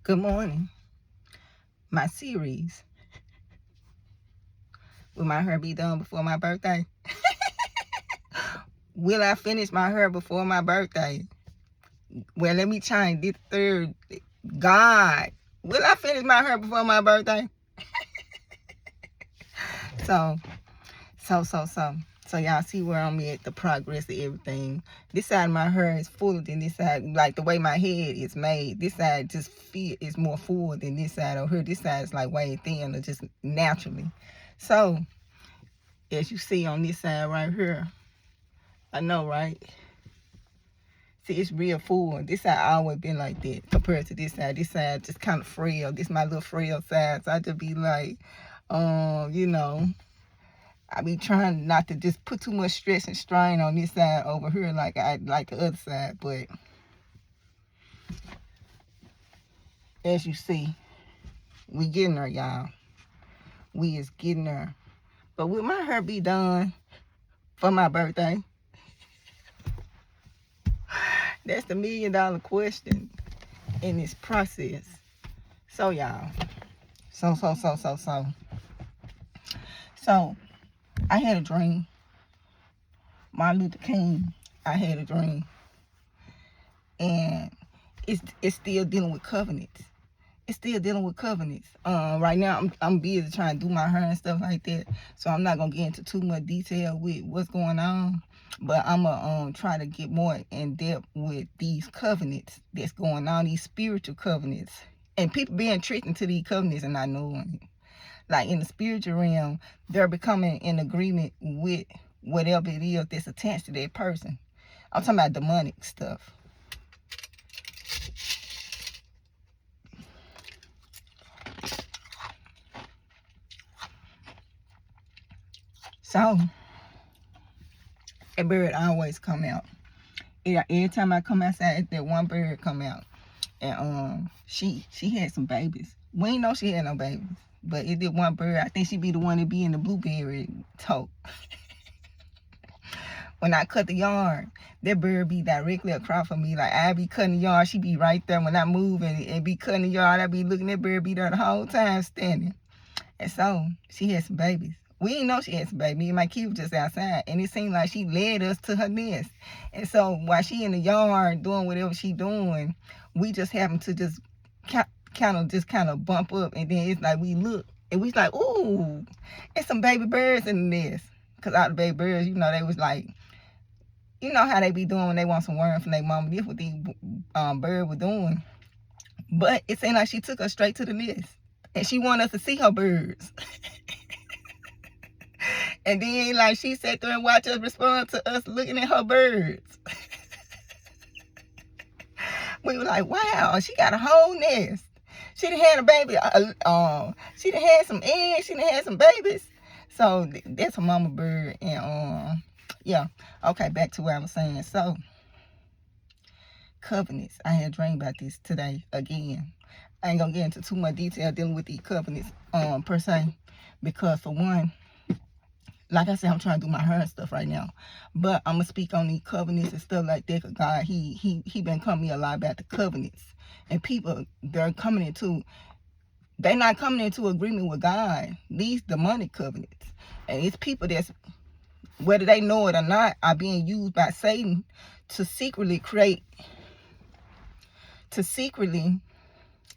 Good morning. My series, will my hair be done before my birthday? Will I finish my hair before my birthday? Well, let me change this third. God, will I finish my hair before my birthday? So, so y'all see where I'm at, the progress of everything. This side of my hair is fuller than this side, like the way my head is made. This side just is more full than this side over here. This side is like way thinner, just naturally. So, as you see on this side right here, I know, right? See, it's real full. This side always been like that compared to this side. This side just kind of frail. This my little frail side. So I just be like, you know, I be trying not to just put too much stress and strain on this side over here like I like the other side. But as you see, we getting there, y'all. We is getting there. But will my hair be done for my birthday? That's the $1 million question in this process. So y'all, so I had a dream. Martin Luther King, I had a dream. And it's still dealing with covenants. It's still dealing with covenants. Right now I'm busy trying to do my hair and stuff like that. So I'm not gonna get into too much detail with what's going on. But I'm gonna try to get more in depth with these covenants that's going on, these spiritual covenants. And people being tricked into these covenants and not knowing it. Like in the spiritual realm, they're becoming in agreement with whatever it is that's attached to that person. I'm talking about demonic stuff. So, a bird always come out. Every time I come outside, that one bird come out. And she had some babies. We ain't know she had no babies. But it did one bird. I think she be the one that be in the blueberry tote. When I cut the yarn, that bird be directly across from me. Like, I be cutting the yarn, she be right there. When I move and be cutting the yarn, I be looking, that bird be there the whole time standing. And so, she had some babies. We didn't know she had some babies. Me and my kid was just outside. And it seemed like she led us to her nest. And so, while she in the yard doing whatever she doing, we just happened to just kind of bump up. And then it's like we look. And we like, ooh, it's some baby birds in the nest. Because all the baby birds, you know, they was like, you know how they be doing when they want some worm from their mama. This what these bird were doing. But it seemed like she took us straight to the nest. And she wanted us to see her birds. And then, like, she sat there and watched us respond to us looking at her birds. We were like, wow, she got a whole nest. She done had a baby. She done had some eggs. She done had some babies. So that's a mama bird. And yeah. Okay, back to what I was saying. So covenants. I had a dream about this today again. I ain't gonna get into too much detail dealing with these covenants per se, because for one, like I said, I'm trying to do my hair and stuff right now, but I'm gonna speak on these covenants and stuff like that. Cause God, he been coming me a lot about the covenants, and people they're not coming into agreement with God. These demonic covenants, and it's people that's, whether they know it or not, are being used by Satan to secretly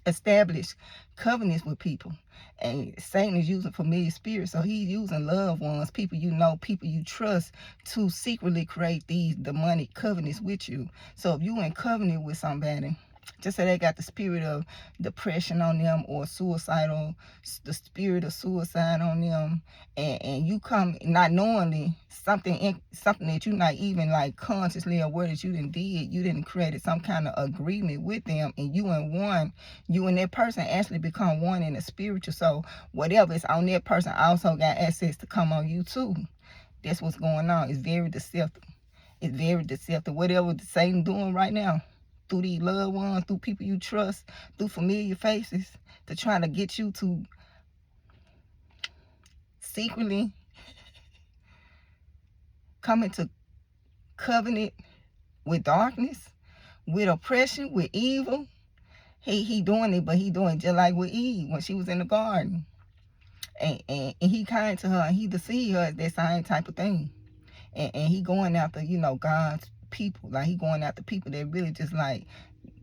establish covenants with people. And Satan is using familiar spirits, so he's using loved ones, people you know, people you trust, to secretly create these demonic covenants with you. So if you in covenant with somebody, just say they got the spirit of depression on them, or the spirit of suicide on them, and you come not knowingly, something that you not even like consciously aware that you didn't create some kind of agreement with them, and you and that person actually become one in the spiritual. So whatever is on that person also got access to come on you too. That's what's going on. It's very deceptive. It's very deceptive. Whatever Satan doing right now, through these loved ones, through people you trust, through familiar faces, to try to get you to secretly come into covenant with darkness, with oppression, with evil. He doing it, but he doing it just like with Eve when she was in the garden. And he kind to her, and he deceived her as that same type of thing. And he going after, God's people. Like, he going after people that really just like,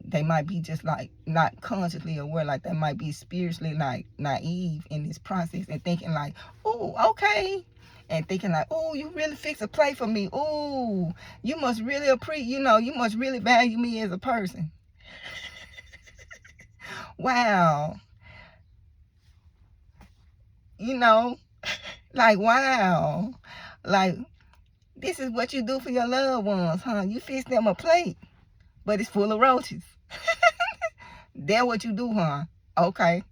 they might be just like not consciously aware, like they might be spiritually like naive in this process and thinking like, oh, okay. And thinking like, oh, you really fix a play for me. Oh, you must really you must really value me as a person. Wow. Like, wow. Like, this is what you do for your loved ones, huh? You fix them a plate, but it's full of roaches. That's what you do, huh? Okay.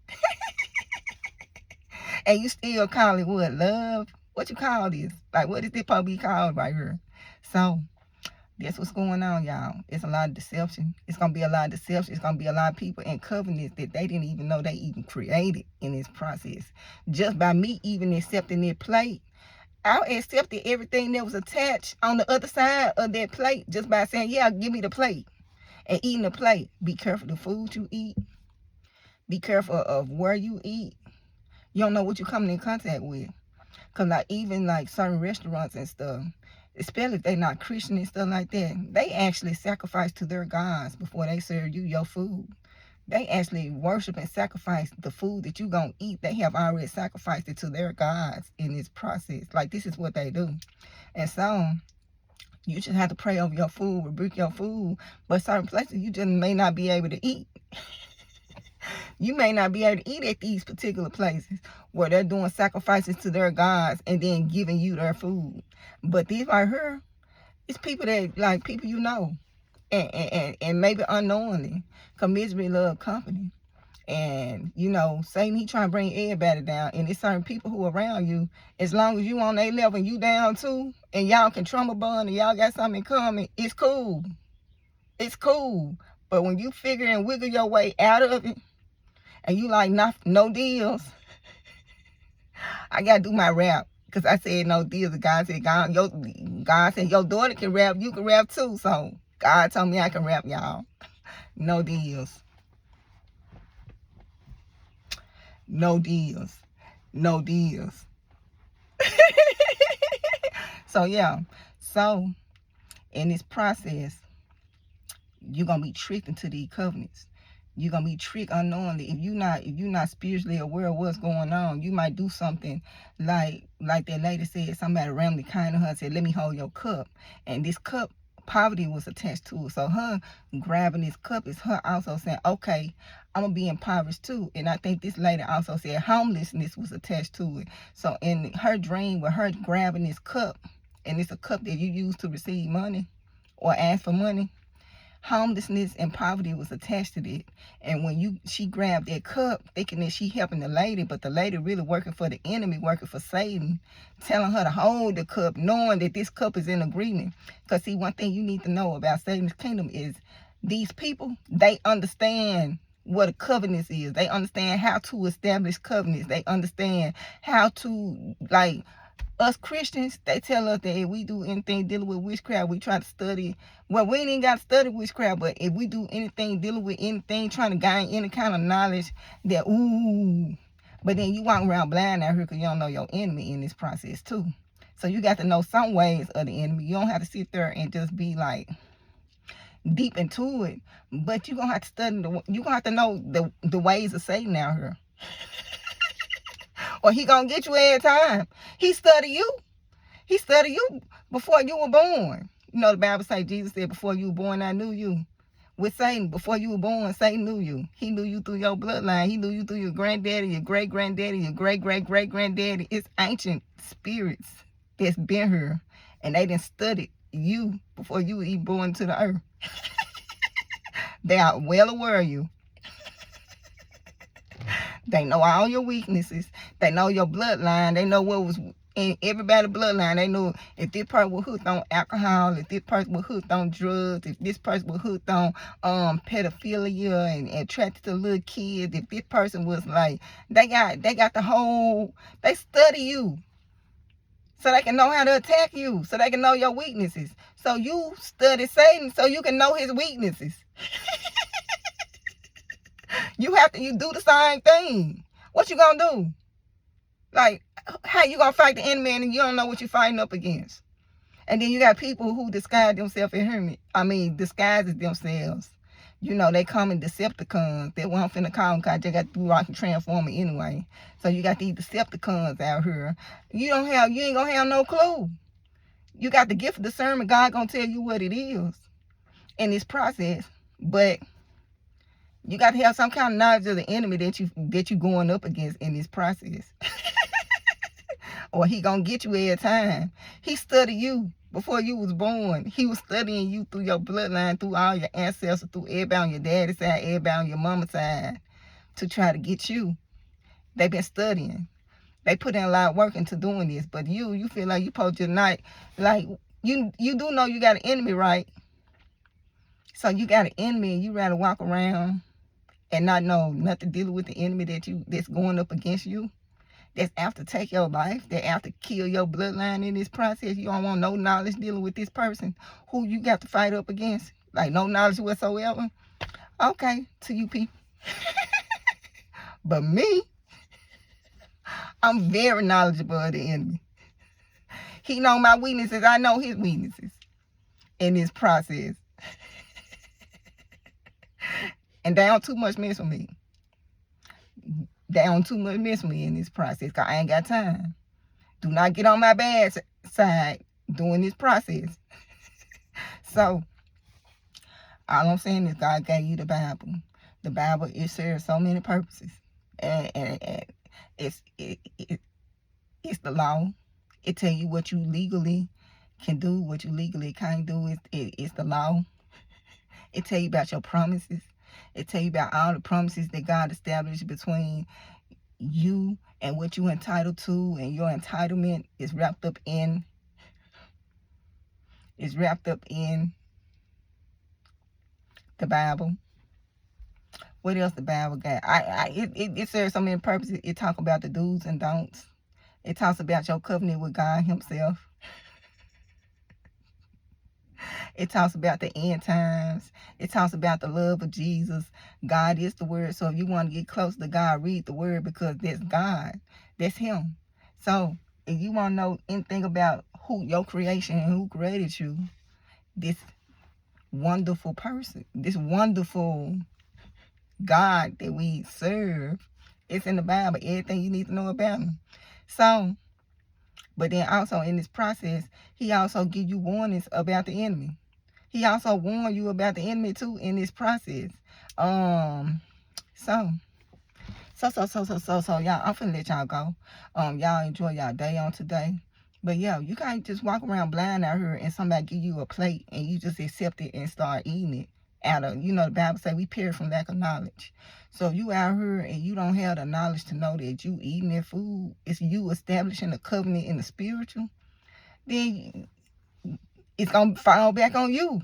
And you still call it what? Love? What you call this? Like, what is this supposed to be called right here? So, that's what's going on, y'all. It's a lot of deception. It's going to be a lot of deception. It's going to be a lot of people in covenants that they didn't even know they even created in this process. Just by me even accepting their plate, I accepted everything that was attached on the other side of that plate just by saying, yeah, give me the plate. And eating the plate. Be careful of the food you eat. Be careful of where you eat. You don't know what you're coming in contact with. Because like even like certain restaurants and stuff, especially if they're not Christian and stuff like that, they actually sacrifice to their gods before they serve you your food. They actually worship and sacrifice the food that you're going to eat. They have already sacrificed it to their gods in this process. Like, this is what they do. And so, you just have to pray over your food, rebuke your food. But certain places, you just may not be able to eat. You may not be able to eat at these particular places where they're doing sacrifices to their gods and then giving you their food. But these right here, it's people that, like, people you know. And maybe unknowingly. Because misery love company. And, Satan, he trying to bring everybody down. And it's certain people who are around you. As long as you on their level and you down too, and y'all can trauma bond and y'all got something in common, it's cool. It's cool. But when you figure and wiggle your way out of it, and you like, no deals, I got to do my rap. Because I said no deals. God said, God said, your daughter can rap, you can rap too. So God told me I can rap, y'all. No deals. No deals. No deals. So, yeah. So, in this process, you're going to be tricked into these covenants. You're going to be tricked unknowingly. If you're not spiritually aware of what's going on, you might do something like that lady said, somebody randomly kind of her and said, let me hold your cup. And this cup, poverty was attached to it. So her grabbing this cup is her also saying, okay, I'm going to be impoverished too. And I think this lady also said homelessness was attached to it. So in her dream with her grabbing this cup, and it's a cup that you use to receive money or ask for money, homelessness and poverty was attached to it. And when she grabbed that cup thinking that she helping the lady, but the lady really working for the enemy, working for Satan, telling her to hold the cup, knowing that this cup is in agreement. Because see, one thing you need to know about Satan's kingdom is these people, they understand what a covenant is. They understand how to establish covenants. They understand how to, like, us Christians, they tell us that if we do anything dealing with witchcraft, we try to study. Well, we ain't got to study witchcraft, but if we do anything dealing with anything, trying to gain any kind of knowledge, that, ooh. But then you walk around blind out here because you don't know your enemy in this process too. So you got to know some ways of the enemy. You don't have to sit there and just be like deep into it. But you're going to have to study, you're going to have to know the ways of Satan out here. Or he gonna get you every time. He study you. He study you before you were born. You know the Bible says, Jesus said, before you were born, I knew you. With Satan, before you were born, Satan knew you. He knew you through your bloodline. He knew you through your granddaddy, your great-granddaddy, your great-great-great-granddaddy. It's ancient spirits that's been here. And they done studied you before you were even born to the earth. They are well aware of you. They know all your weaknesses. They know your bloodline. They know what was in everybody's bloodline. They know if this person was hooked on alcohol, if this person was hooked on drugs, if this person was hooked on pedophilia and attracted to little kids, if this person was like, they got the whole, they study you so they can know how to attack you, so they can know your weaknesses. So you study Satan so you can know his weaknesses. You do the same thing. What you gonna do? Like, how you gonna fight the enemy and you don't know what you're fighting up against? And then you got people who disguise themselves in hermit. Disguises themselves. You know, they come in Decepticons. They won't finna call them because they got to rock and transform it anyway. So you got these Decepticons out here. You ain't gonna have no clue. You got the gift of discernment. God gonna tell you what it is in this process. But you got to have some kind of knowledge of the enemy that you going up against in this process. Or he gonna get you every time. He studied you before you was born. He was studying you through your bloodline, through all your ancestors, through everybody on your daddy's side, everybody on your mama's side, to try to get you. They've been studying. They put in a lot of work into doing this. But you feel like you supposed to like you do know you got an enemy, right? So you got an enemy and you rather walk around and not know nothing dealing with the enemy that's going up against you. That's after take your life, that after kill your bloodline in this process. You don't want no knowledge dealing with this person who you got to fight up against. Like no knowledge whatsoever. Okay, to you people. But me, I'm very knowledgeable of the enemy. He know my weaknesses. I know his weaknesses in this process. And they don't too much mess with me. They don't too much mess with me in this process because I ain't got time. Do not get on my bad side during this process. So, all I'm saying is God gave you the Bible. The Bible, it serves so many purposes. And it's the law. It tell you what you legally can do, what you legally can't do. It's the law. It tell you about your promises. It tell you about all the promises that God established between you and what you entitled to, and your entitlement is wrapped up in the Bible. What else the Bible got? It serves so many purposes. It talks about the do's and don'ts. It talks about your covenant with God himself. It talks about the end times. It talks about the love of Jesus. God is the word. So if you want to get close to God, read the word, because that's God. That's him. So if you want to know anything about who your creation and who created you, this wonderful person, this wonderful God that we serve, it's in the Bible. Everything you need to know about him. So, but then also in this process, he also give you warnings about the enemy. He also warned you about the enemy too in this process. So y'all, I'm finna let y'all go. Y'all enjoy y'all day on today. But yeah, you can't just walk around blind out here and somebody give you a plate and you just accept it and start eating it out of, the Bible say we perish from lack of knowledge. So if you out here and you don't have the knowledge to know that you eating that food, it's you establishing a covenant in the spiritual, then it's gonna fall back on you.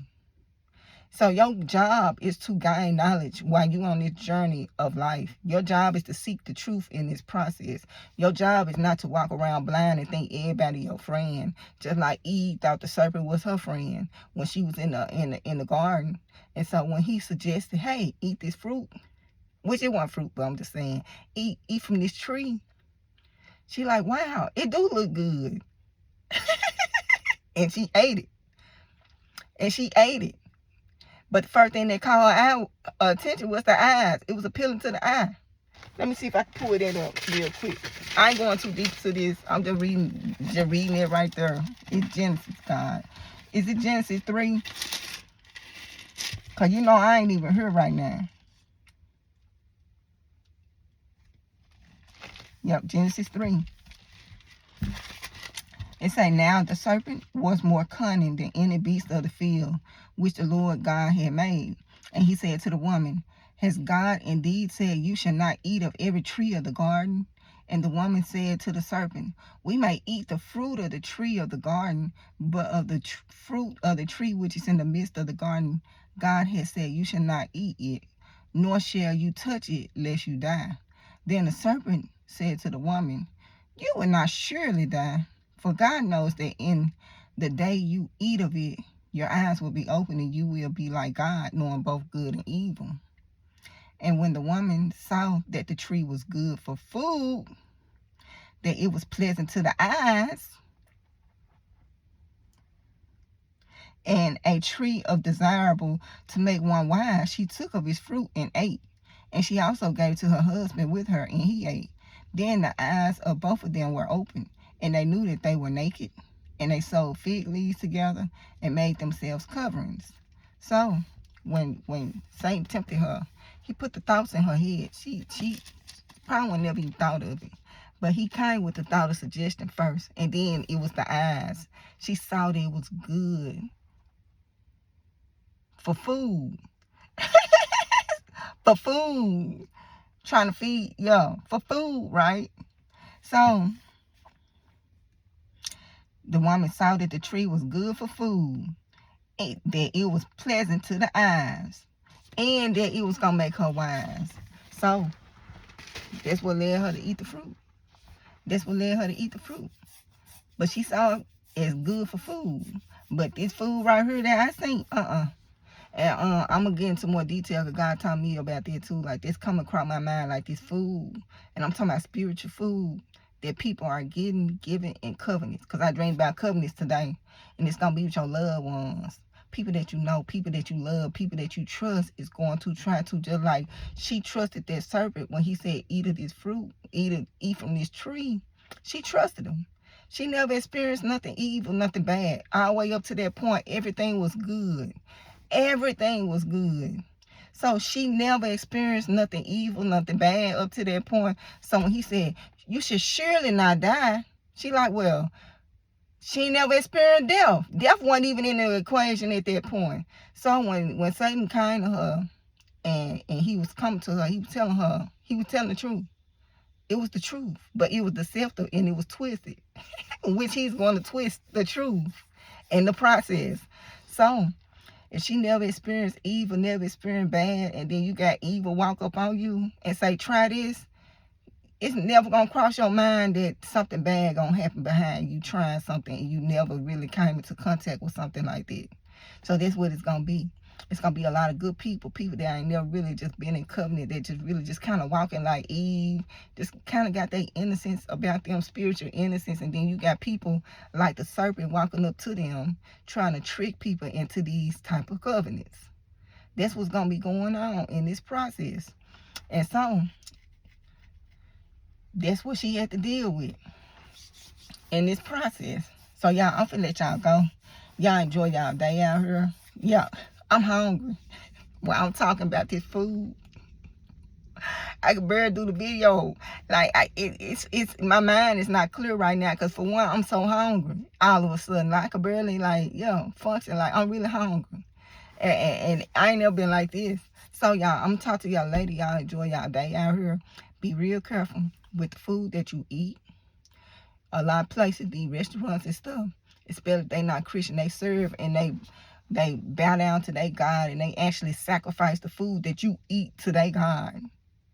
So your job is to gain knowledge while you on this journey of life. Your job is to seek the truth in this process. Your job is not to walk around blind and think everybody your friend. Just like Eve thought the serpent was her friend when she was in the garden. And so when he suggested, hey, eat this fruit, which it wasn't fruit, but I'm just saying, eat from this tree. She like, wow, it do look good. And she ate it. But the first thing that caught our attention was the eyes. It was appealing to the eye. Let me see if I can pull that up real quick. I ain't going too deep to this. I'm just reading it right there. It's Genesis, God. Is it Genesis 3? Because I ain't even here right now. Yep, Genesis 3. It say, now the serpent was more cunning than any beast of the field, which the Lord God had made. And he said to the woman, has God indeed said you shall not eat of every tree of the garden? And the woman said to the serpent, we may eat the fruit of the tree of the garden, but of the fruit of the tree which is in the midst of the garden, God has said you shall not eat it, nor shall you touch it, lest you die. Then the serpent said to the woman, you will not surely die. For God knows that in the day you eat of it, your eyes will be open and you will be like God, knowing both good and evil. And when the woman saw that the tree was good for food, that it was pleasant to the eyes, and a tree of desirable to make one wise, she took of its fruit and ate. And she also gave to her husband with her, and he ate. Then the eyes of both of them were opened, and they knew that they were naked. And they sewed fig leaves together and made themselves coverings. So when Satan tempted her, he put the thoughts in her head. She probably never even thought of it. But he came with the thought of suggestion first, and then it was the eyes. She saw that it was good for food. For food. Trying to feed, for food, right? So the woman saw that the tree was good for food, that it was pleasant to the eyes, and that it was going to make her wise. So that's what led her to eat the fruit. That's what led her to eat the fruit. But she saw it as good for food. But this food right here that I seen, And I'm going to get into more detail because God taught me about that too. Like, this coming across my mind, like this food. And I'm talking about spiritual food that people are given in covenants. Because I dreamed about covenants today. And it's going to be with your loved ones. People that you know, people that you love, people that you trust is going to try to, just like she trusted that serpent when he said, eat of this fruit, eat from this tree. She trusted him. She never experienced nothing evil, nothing bad. All the way up to that point, everything was good. Everything was good. So she never experienced nothing evil, nothing bad up to that point. So when he said, you should surely not die, she like, well, she never experienced death. Death wasn't even in the equation at that point. So when Satan came to her and he was coming to her, he was telling the truth. It was the truth, but it was deceptive and it was twisted, which he's going to twist the truth in the process. So if she never experienced evil, never experienced bad, and then you got evil walk up on you and say, try this, it's never going to cross your mind that something bad going to happen behind you trying something and you never really came into contact with something like that. So that's what it's going to be. It's going to be a lot of good people that ain't never really just been in covenant, that just really just kind of walking like Eve, just kind of got their innocence about them, spiritual innocence. And then you got people like the serpent walking up to them, trying to trick people into these type of covenants. That's what's going to be going on in this process. And so that's what she had to deal with in this process. So y'all, I'm finna let y'all go. Y'all enjoy y'all day out here. Yeah, I'm hungry. Well, I'm talking about this food. I can barely do the video. Like, it's my mind is not clear right now because for one, I'm so hungry. All of a sudden, like, I can barely function. Like, I'm really hungry, and I ain't never been like this. So y'all, I'm gonna talk to y'all later. Y'all enjoy y'all day out here. Be real careful with the food that you eat. A lot of places, these restaurants and stuff, especially if they not Christian, they serve and they bow down to their God and they actually sacrifice the food that you eat to their God.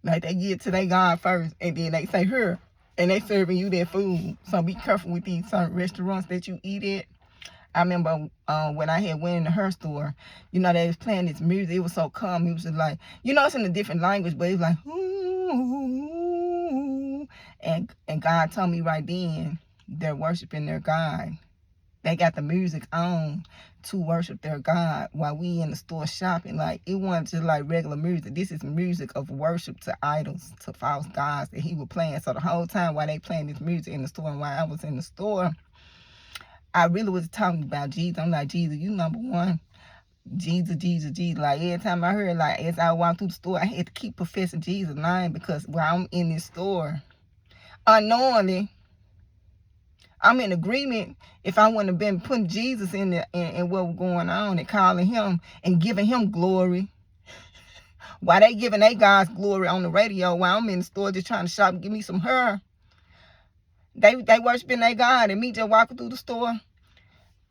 Like, they give it to their God first and then they say, here, and they serving you their food. So be careful with these certain restaurants that you eat at. I remember when I had went in the hair store, they was playing this music. It was so calm. It was just like, it's in a different language, but it was like, ooh. And God told me right then, they're worshiping their God. They got the music on to worship their God while we in the store shopping. Like, it wasn't just like regular music. This is music of worship to idols, to false gods that he was playing. So the whole time while they playing this music in the store and while I was in the store, I really was talking about Jesus. I'm like, Jesus, you number one. Jesus, Jesus, Jesus. Like, every time I heard, like, as I walked through the store, I had to keep professing Jesus' name because while I'm in this store, unknowingly, I'm in agreement if I wouldn't have been putting Jesus in what was going on and calling him and giving him glory. While they giving their God's glory on the radio while I'm in the store just trying to shop and give me some hair. They worshiping their God and me just walking through the store.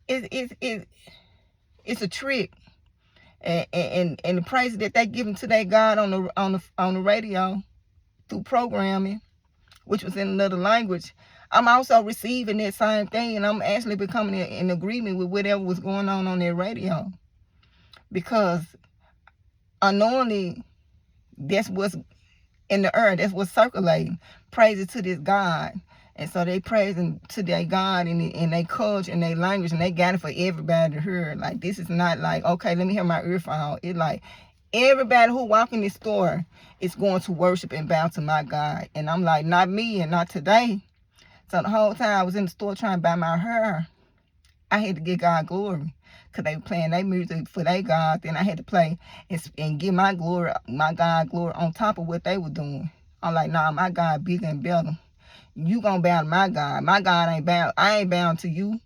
It's a trick. And the praise that they giving to their God on the radio through programming, which was in another language, I'm also receiving that same thing, and I'm actually becoming in agreement with whatever was going on their radio. Because unknowingly, That's what's in the earth. That's what's circulating. Praises to this God. And so they praising to their God in their culture and their language, and they got it for everybody to hear. Like, this is not like, okay, let me hear my earphone. It's like everybody who walk in this store is going to worship and bow to my God. And I'm like, not me and not today. So the whole time I was in the store trying to buy my hair, I had to give God glory. Because they were playing their music for their God. Then I had to play and give my glory, my God glory on top of what they were doing. I'm like, nah, my God bigger and better. You gonna bow to my God. My God ain't bound. I ain't bound to you.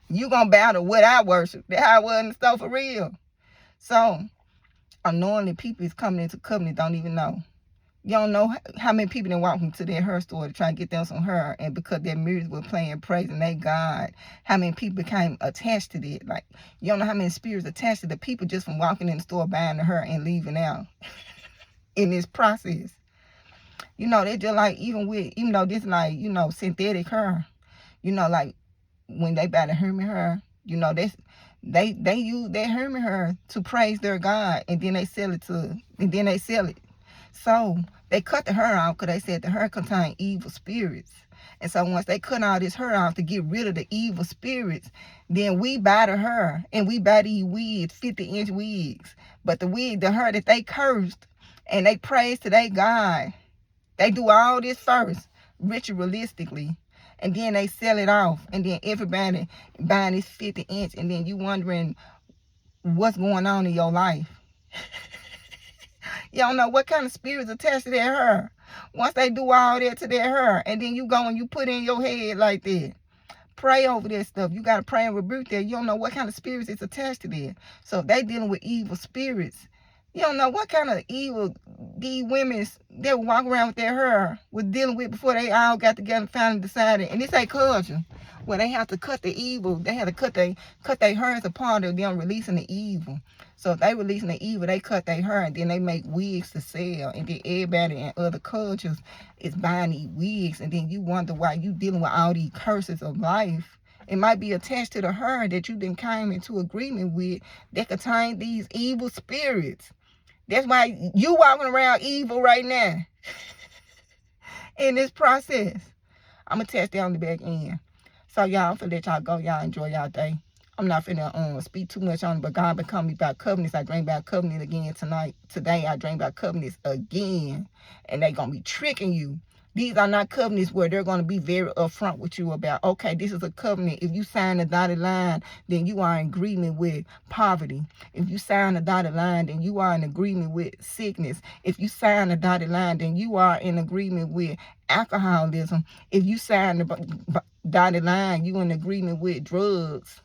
You gonna bow to what I worship. That's how it was in the store for real. So, unknowingly, people is coming into covenant, don't even know. You don't know how many people that walk into their hair store to try to get them some hair, and because their music was playing praising their God, how many people became attached to it. Like, you don't know how many spirits attached to the people just from walking in the store buying the hair and leaving out in this process. You know, they just like, even though this like, synthetic hair, like when they buy the hermit hair, they use that hermit hair to praise their God, and then they sell it. So they cut the hair off because they said the hair contained evil spirits. And so once they cut all this hair off to get rid of the evil spirits, then we buy the hair, and we buy these wigs, 50-inch wigs. But the hair that they cursed and they praise to their God, they do all this first, ritualistically, and then they sell it off, and then everybody buying this 50-inch, and then you wondering what's going on in your life. You don't know what kind of spirits attached to their hair. Once they do all that to their hair, and then you go and you put in your head like that. Pray over that stuff. You got to pray and rebuke that. You don't know what kind of spirits is attached to that. So if they dealing with evil spirits, you don't know what kind of evil these women that walk around with their hair was dealing with before they all got together and finally decided. And this ain't culture, where they have to cut the evil. They had to cut their hair as a part of them releasing the evil. So if they releasing the evil, they cut their hair, and then they make wigs to sell. And then everybody in other cultures is buying these wigs. And then you wonder why you dealing with all these curses of life. It might be attached to the hair that you done came into agreement with that contain these evil spirits. That's why you walking around evil right now in this process. I'm going to test that on the back end. So y'all, I'm finna let y'all go. Y'all enjoy y'all day. I'm not finna speak too much on it, but God been calling me about covenants. I dreamed about covenant again tonight. Today I dreamed about covenants again. And they gonna be tricking you. These are not covenants where they're going to be very upfront with you about, okay, this is a covenant. If you sign a dotted line, then you are in agreement with poverty. If you sign a dotted line, then you are in agreement with sickness. If you sign a dotted line, then you are in agreement with alcoholism. If you sign the dotted line, you in agreement with drugs.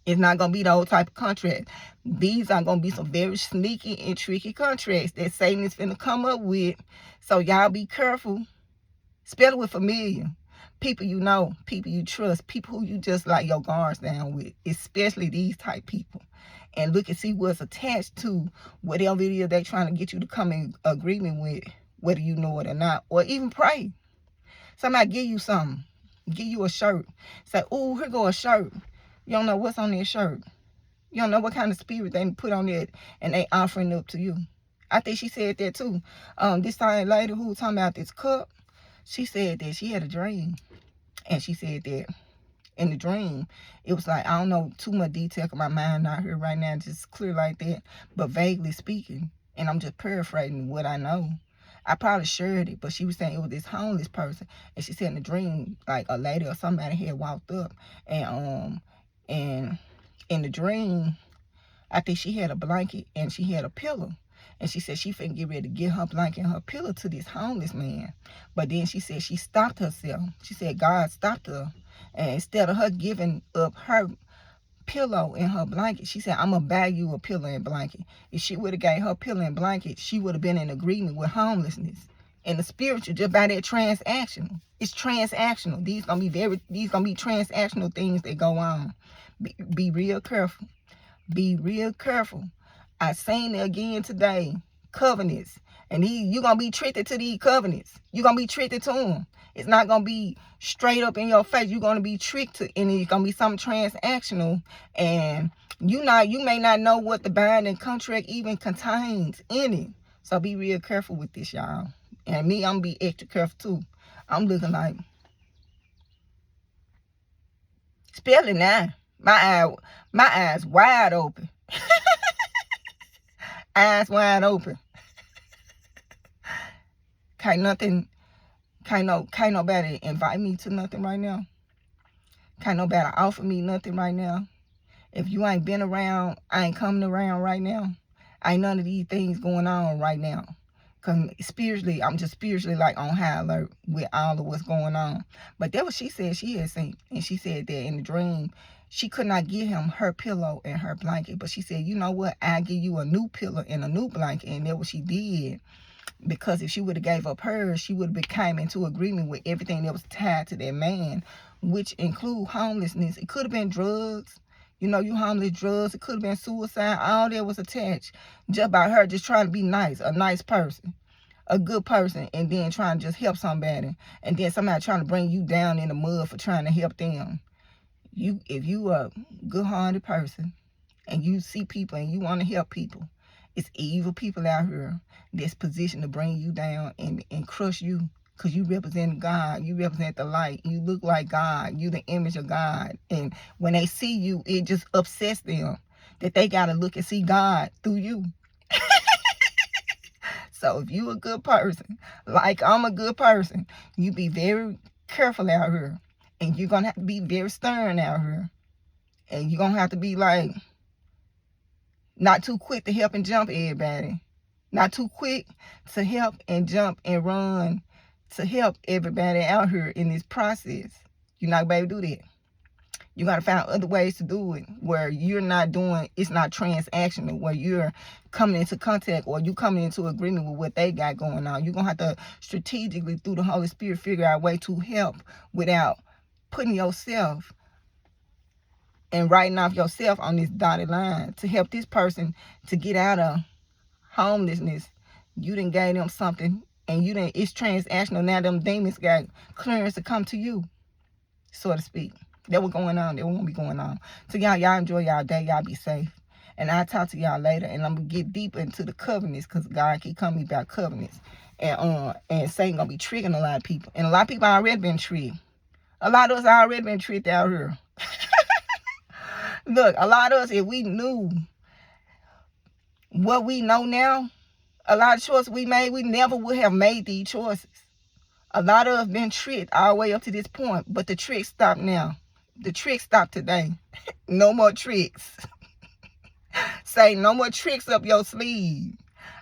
It's not going to be the whole type of contract. These are going to be some very sneaky and tricky contracts that Satan is finna come up with. So y'all be careful. Spell it with familiar. People you know, people you trust, people who you just like your guards down with, especially these type people. And look and see what's attached to whatever it is they're trying to get you to come in agreement with, whether you know it or not, or even pray. Somebody give you something, give you a shirt. Say, oh, here go a shirt. You don't know what's on that shirt. You don't know what kind of spirit they put on it, and they offering up to you. I think she said that too. This same lady who was talking about this cup, she said that she had a dream. And she said that in the dream, it was like, I don't know too much detail because my mind not here right now, just clear like that, but vaguely speaking. And I'm just paraphrasing what I know. I probably shared it, but she was saying it was this homeless person. And she said in the dream, like a lady or somebody had walked up, and in the dream, I think she had a blanket and she had a pillow. And she said she finna get ready to give her blanket and her pillow to this homeless man. But then she said she stopped herself. She said God stopped her. And instead of her giving up her pillow and her blanket, she said, I'm going to buy you a pillow and blanket. If she would have gave her pillow and blanket, she would have been in agreement with homelessness. And the spiritual, just by that transactional. It's transactional. These gonna be transactional things that go on. Be real careful. Be real careful. I seen it again today. Covenants. And you're going to be tricked to these covenants. You're going to be tricked to them. It's not going to be straight up in your face. You're going to be tricked to, and it's going to be something transactional. And You may not know what the binding contract even contains in it. So be real careful with this, y'all. And me, I'm gonna be extra careful too. I'm looking like, especially now, my eyes wide open. Eyes wide open. Can't nobody invite me to nothing right now. Can't nobody offer me nothing right now. If you ain't been around, I ain't coming around right now. Ain't none of these things going on right now. Because spiritually, I'm just spiritually like on high alert with all of what's going on. But that what she said she had seen. And she said that in the dream, she could not give him her pillow and her blanket. But she said, you know what? I'll give you a new pillow and a new blanket. And that's what she did. Because if she would have gave up hers, she would have came into agreement with everything that was tied to that man, which include homelessness. It could have been drugs. You know, you homeless, drugs. It could have been suicide. All that was attached just by her just trying to be nice, a nice person, a good person, and then trying to just help somebody, and then somebody trying to bring you down in the mud for trying to help them. If you a good-hearted person and you see people and you want to help people, it's evil people out here that's positioned to bring you down and crush you. Because you represent God. You represent the light. You look like God. You the image of God. And when they see you, it just upsets them that they got to look and see God through you. So if you a good person, like I'm a good person, you be very careful out here. And you're going to have to be very stern out here. And you're going to have to be like, not too quick to help and jump everybody. Not too quick to help and jump and run to help everybody out here in this process. You're not going to be able to do that. You got to find other ways to do it where you're not doing, it's not transactional, where you're coming into contact or you coming into agreement with what they got going on. You're going to have to strategically, through the Holy Spirit, figure out a way to help without putting yourself and writing off yourself on this dotted line to help this person to get out of homelessness. You done gave them something and it's transactional. Now them demons got clearance to come to you, so to speak. That was going on. That won't be going on. So y'all enjoy y'all day. Y'all be safe. And I'll talk to y'all later. And I'm going to get deeper into the covenants because God keep coming about covenants. And Satan going to be tricking a lot of people. And a lot of people already been tricked. A lot of us already been tricked out here. Look, a lot of us, if we knew what we know now, a lot of choices we made, we never would have made these choices. A lot of us been tricked all the way up to this point, but the tricks stop now. The tricks stop today. No more tricks. Say no more tricks up your sleeve.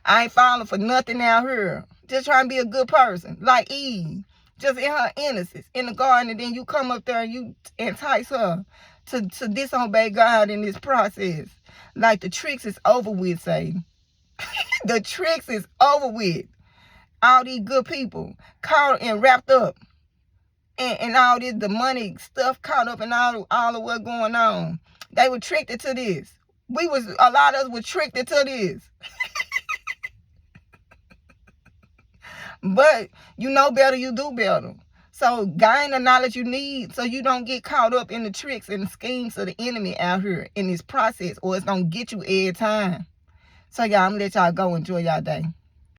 I ain't falling for nothing out here. Just trying to be a good person, like Eve. Just in her innocence in the garden, and then you come up there and you entice her to disobey God in this process. Like the tricks is over with, Satan. The tricks is over with. All these good people caught and wrapped up and all this demonic stuff caught up in all of what's going on. They were tricked into this. A lot of us were tricked into this. But you know better, you do better. So gain the knowledge you need so you don't get caught up in the tricks and the schemes of the enemy out here in this process, or it's going to get you every time. So y'all, I'm going to let y'all go. Enjoy y'all day.